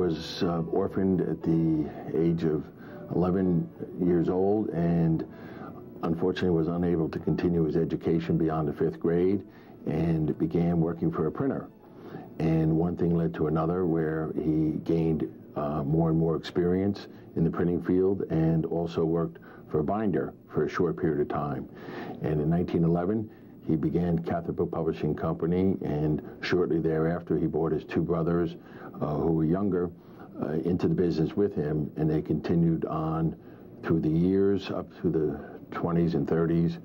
was orphaned at the age of 11 years old, and unfortunately was unable to continue his education beyond the 5th grade, and began working for a printer. And one thing led to another, where he gained more and more experience in the printing field, and also worked for a binder for a short period of time. And in 1911, he began Catholic Book Publishing Company, and shortly thereafter he brought his 2 brothers, who were younger, into the business with him, and they continued on through the years up through the 20s and 30s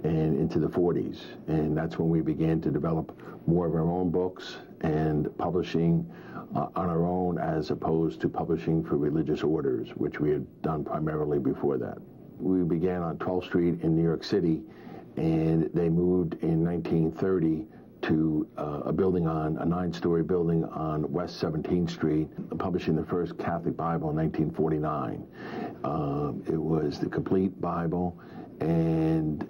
and into the 40s. And that's when we began to develop more of our own books and publishing on our own, as opposed to publishing for religious orders, which we had done primarily before that. We began on 12th Street in New York City, and they moved in 1930 to a building on a 9-story building on West 17th Street, publishing the first Catholic Bible in 1949. It was the complete Bible, and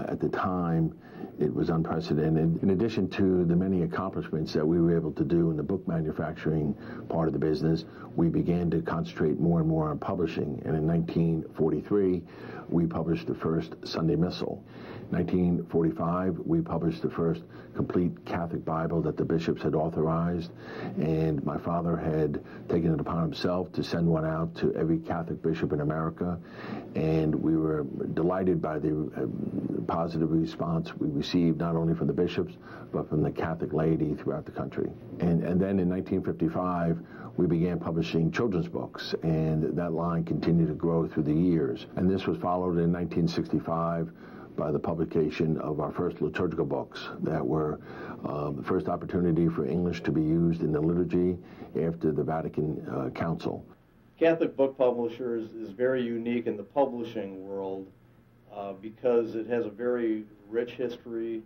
at the time it was unprecedented. In addition to the many accomplishments that we were able to do in the book manufacturing part of the business, we began to concentrate more and more on publishing. And in 1943, we published the first Sunday Missal. 1945, we published the first complete Catholic Bible that the bishops had authorized, and my father had taken it upon himself to send one out to every Catholic bishop in America, and we were delighted by the positive response we received, not only from the bishops, but from the Catholic laity throughout the country. And then in 1955, we began publishing children's books, and that line continued to grow through the years. And this was followed in 1965 by the publication of our first liturgical books that were the first opportunity for English to be used in the liturgy after the Vatican Council. Catholic Book Publishers is very unique in the publishing world because it has a very rich history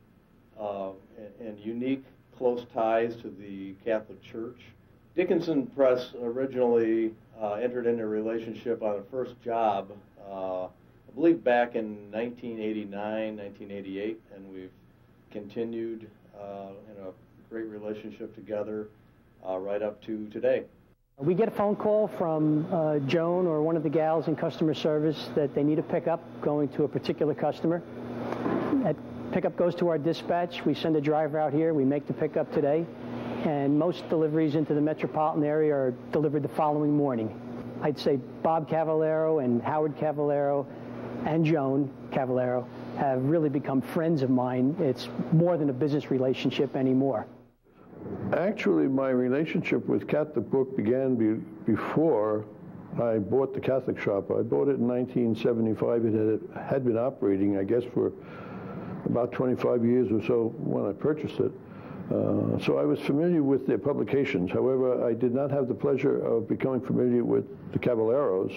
and unique close ties to the Catholic Church. Dickinson Press originally entered into a relationship on a first job I believe back in 1989, 1988, and we've continued in a great relationship together right up to today. We get a phone call from Joan or one of the gals in customer service that they need a pickup going to a particular customer. That pickup goes to our dispatch. We send a driver out here. We make the pickup today, and most deliveries into the metropolitan area are delivered the following morning. I'd say Bob Cavallero and Howard Cavallero and Joan Cavallero have really become friends of mine. It's more than a business relationship anymore. Actually, my relationship with Catholic Book began before I bought the Catholic shop. I bought it in 1975. It had been operating, I guess, for about 25 years or so when I purchased it. So I was familiar with their publications. However, I did not have the pleasure of becoming familiar with the Cavalleros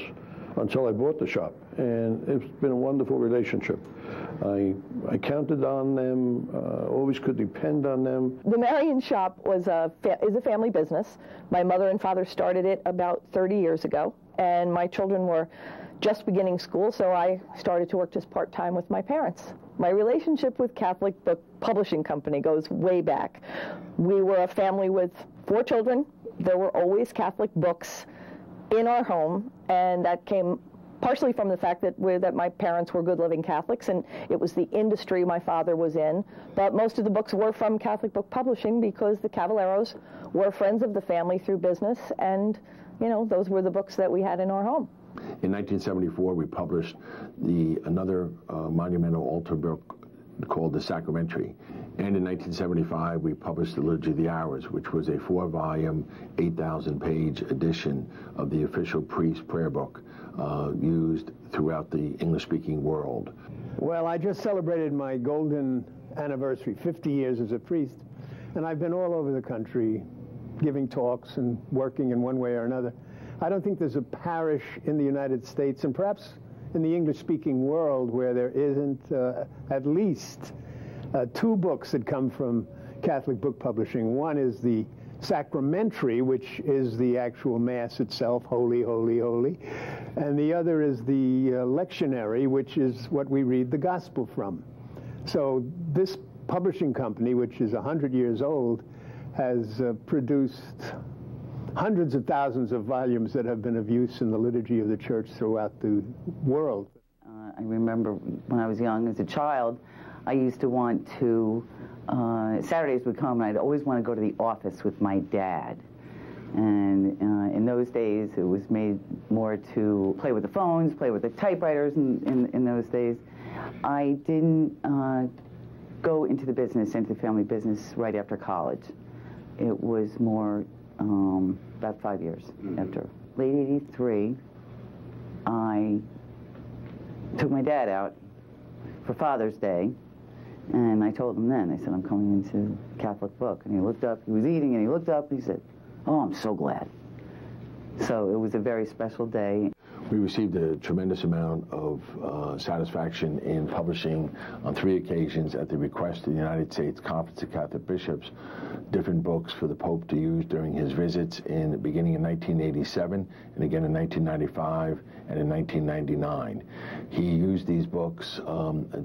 until I bought the shop, and it's been a wonderful relationship. I counted on them, always could depend on them. The Marion shop is a family business. My mother and father started it about 30 years ago, and my children were just beginning school, so I started to work just part-time with my parents. My relationship with Catholic Book Publishing Company goes way back. We were a family with 4 children. There were always Catholic books in our home, and that came partially from the fact that my parents were good living Catholics, and it was the industry my father was in. But most of the books were from Catholic Book Publishing because the Cavalleros were friends of the family through business, and those were the books that we had in our home. In 1974, we published another monumental altar book called the Sacramentary. And in 1975, we published the Liturgy of the Hours, which was a 4-volume, 8,000-page edition of the official priest prayer book used throughout the English-speaking world. Well, I just celebrated my golden anniversary, 50 years as a priest, and I've been all over the country giving talks and working in one way or another. I don't think there's a parish in the United States, and perhaps in the English-speaking world, where there isn't at least 2 books that come from Catholic Book Publishing. One is the Sacramentary, which is the actual Mass itself, Holy, Holy, Holy. And the other is the Lectionary, which is what we read the Gospel from. So this publishing company, which is 100 years old, has produced hundreds of thousands of volumes that have been of use in the liturgy of the church throughout the world. I remember when I was young, as a child, I used to want to, Saturdays would come and I'd always want to go to the office with my dad. And in those days, it was made more to play with the phones, play with the typewriters in those days. I didn't go into the business, into the family business right after college. It was more about 5 years after. Late '83, I took my dad out for Father's Day, and I told him then, I said, I'm coming into Catholic Book. And he looked up, he was eating, and he looked up, and he said, oh, I'm so glad. So it was a very special day. We received a tremendous amount of satisfaction in publishing on 3 occasions at the request of the United States Conference of Catholic Bishops different books for the Pope to use during his visits beginning in 1987 and again in 1995 and in 1999. He used these books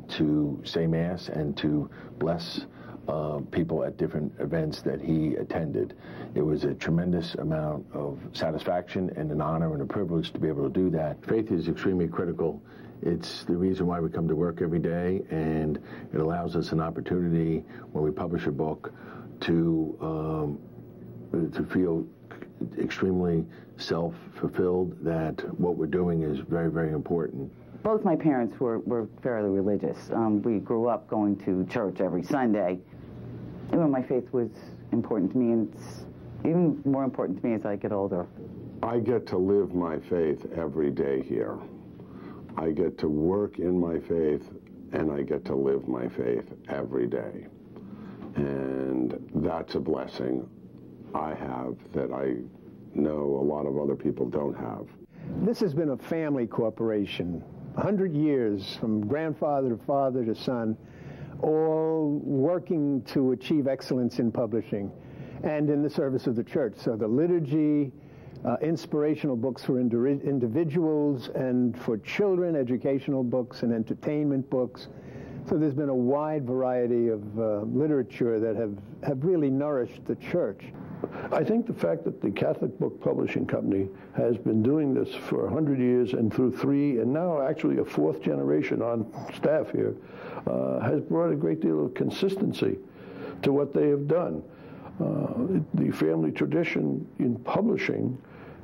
to say Mass and to bless people at different events that he attended. It was a tremendous amount of satisfaction and an honor and a privilege to be able to do that. Faith is extremely critical. It's the reason why we come to work every day, and it allows us an opportunity when we publish a book to feel extremely self-fulfilled that what we're doing is very, very important. Both my parents were fairly religious. We grew up going to church every Sunday. Even my faith was important to me, and it's even more important to me as I get older. I get to live my faith every day here. I get to work in my faith, and I get to live my faith every day. And that's a blessing I have that I know a lot of other people don't have. This has been a family corporation, 100 years, from grandfather to father to son, all working to achieve excellence in publishing and in the service of the church. So the liturgy, inspirational books for individuals and for children, educational books and entertainment books. So there's been a wide variety of literature that have really nourished the church. I think the fact that the Catholic Book Publishing Company has been doing this for 100 years and through 3 and now actually a 4th generation on staff here has brought a great deal of consistency to what they have done. The family tradition in publishing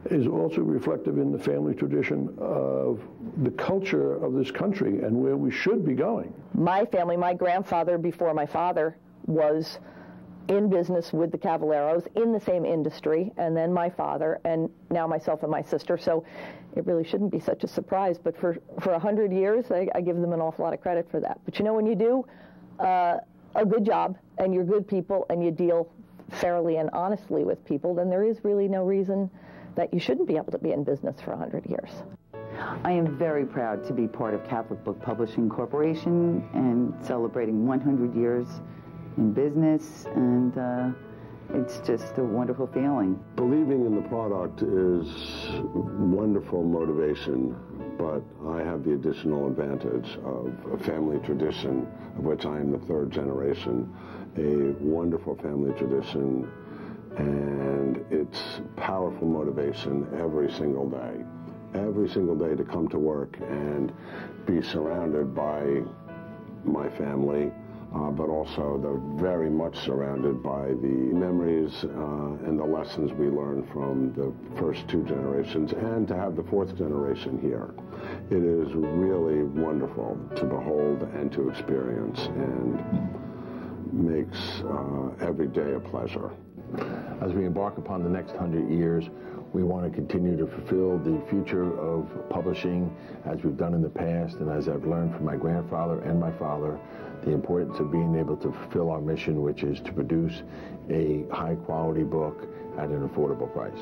is also reflective in the family tradition of the culture of this country and where we should be going. My family, my grandfather before my father was in business with the Cavalleros in the same industry, and then my father, and now myself and my sister, so it really shouldn't be such a surprise. But for 100 years, I give them an awful lot of credit for that. But you know, when you do a good job, and you're good people, and you deal fairly and honestly with people, then there is really no reason that you shouldn't be able to be in business for 100 years. I am very proud to be part of Catholic Book Publishing Corporation and celebrating 100 years in business, and it's just a wonderful feeling. Believing in the product is wonderful motivation, but I have the additional advantage of a family tradition, of which I am the 3rd generation, a wonderful family tradition, and it's powerful motivation every single day. Every single day to come to work and be surrounded by my family, but also they're very much surrounded by the memories and the lessons we learned from the first 2 generations, and to have the 4th generation here. It is really wonderful to behold and to experience, and makes every day a pleasure. As we embark upon the next 100 years, we want to continue to fulfill the future of publishing as we've done in the past, and as I've learned from my grandfather and my father, the importance of being able to fulfill our mission, which is to produce a high-quality book at an affordable price.